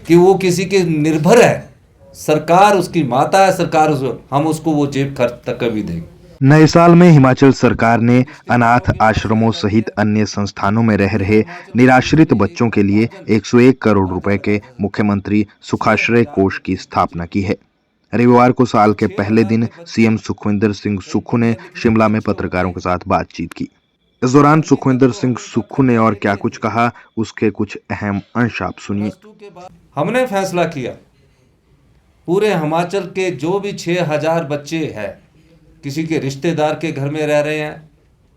कि वो किसी के निर्भर है, सरकार उसकी माता है, सरकार हम उसको वो जेब खर्च तक कभी देंगे। नए साल में हिमाचल सरकार ने अनाथ आश्रमों सहित अन्य संस्थानों में रह रहे निराश्रित बच्चों के लिए 101 करोड़ रुपए के मुख्यमंत्री सुखाश्रय कोष की स्थापना की है। रविवार को साल के पहले दिन सीएम सुखविंदर सिंह सुक्खू ने शिमला में पत्रकारों के साथ बातचीत की। इस दौरान सुखविंदर सिंह सुक्खू ने और क्या कुछ कहा, उसके कुछ अहम अंश आप सुनिए। हमने फैसला किया पूरे हिमाचल के जो भी 6,000 बच्चे हैं, किसी के रिश्तेदार के घर में रह रहे हैं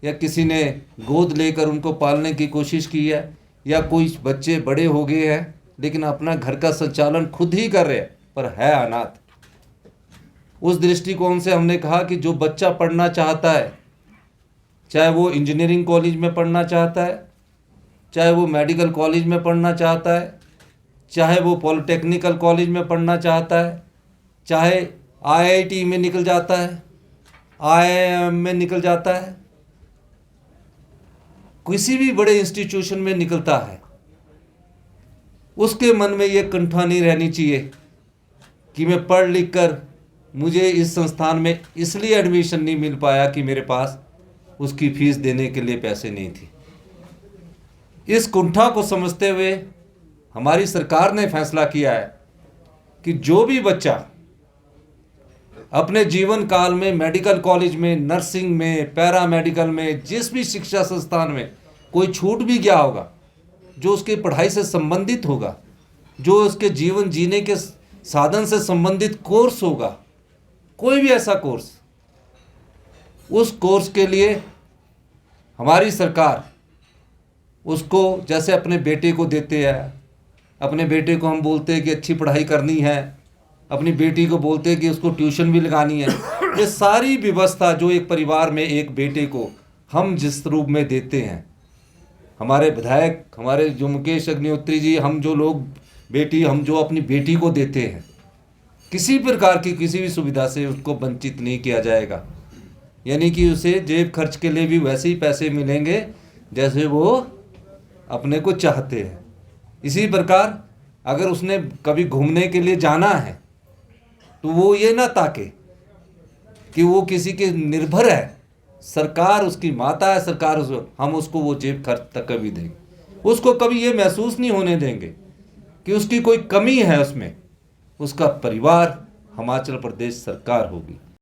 या किसी ने गोद लेकर उनको पालने की कोशिश की है, या कोई बच्चे बड़े हो गए हैं लेकिन अपना घर का संचालन खुद ही कर रहे हैं पर है अनाथ, उस दृष्टिकोण से हमने कहा कि जो बच्चा पढ़ना चाहता है, चाहे वो इंजीनियरिंग कॉलेज में पढ़ना चाहता है, चाहे वो मेडिकल कॉलेज में पढ़ना चाहता है, चाहे वो पॉलिटेक्निकल कॉलेज में पढ़ना चाहता है, चाहे आईआईटी में निकल जाता है, आईआईएम में निकल जाता है, किसी भी बड़े इंस्टीट्यूशन में निकलता है, उसके मन में ये कंठा नहीं रहनी चाहिए कि मैं पढ़ लिख कर मुझे इस संस्थान में इसलिए एडमिशन नहीं मिल पाया कि मेरे पास उसकी फीस देने के लिए पैसे नहीं थी। इस कुंठा को समझते हुए हमारी सरकार ने फैसला किया है कि जो भी बच्चा अपने जीवन काल में मेडिकल कॉलेज में, नर्सिंग में, पैरा मेडिकल में, जिस भी शिक्षा संस्थान में कोई छूट भी गया होगा, जो उसकी पढ़ाई से संबंधित होगा, जो उसके जीवन जीने के साधन से संबंधित कोर्स होगा, कोई भी ऐसा कोर्स, उस कोर्स के लिए हमारी सरकार उसको जैसे अपने बेटे को देते हैं, अपने बेटे को हम बोलते हैं कि अच्छी पढ़ाई करनी है, अपनी बेटी को बोलते हैं कि उसको ट्यूशन भी लगानी है, ये सारी व्यवस्था जो एक परिवार में एक बेटे को हम जिस रूप में देते हैं, हमारे विधायक, हमारे जो मुकेश अग्निहोत्री जी, हम जो लोग बेटी, हम जो अपनी बेटी को देते हैं, किसी प्रकार की किसी भी सुविधा से उसको वंचित नहीं किया जाएगा। यानी कि उसे जेब खर्च के लिए भी वैसे ही पैसे मिलेंगे जैसे वो अपने को चाहते हैं। इसी प्रकार अगर उसने कभी घूमने के लिए जाना है तो वो ये ना ताके कि वो किसी के निर्भर है, सरकार उसकी माता है, सरकार हम उसको वो जेब खर्च तक कभी देंगे। उसको कभी ये महसूस नहीं होने देंगे कि उसकी कोई कमी है उसमें। उसका परिवार हिमाचल प्रदेश सरकार होगी।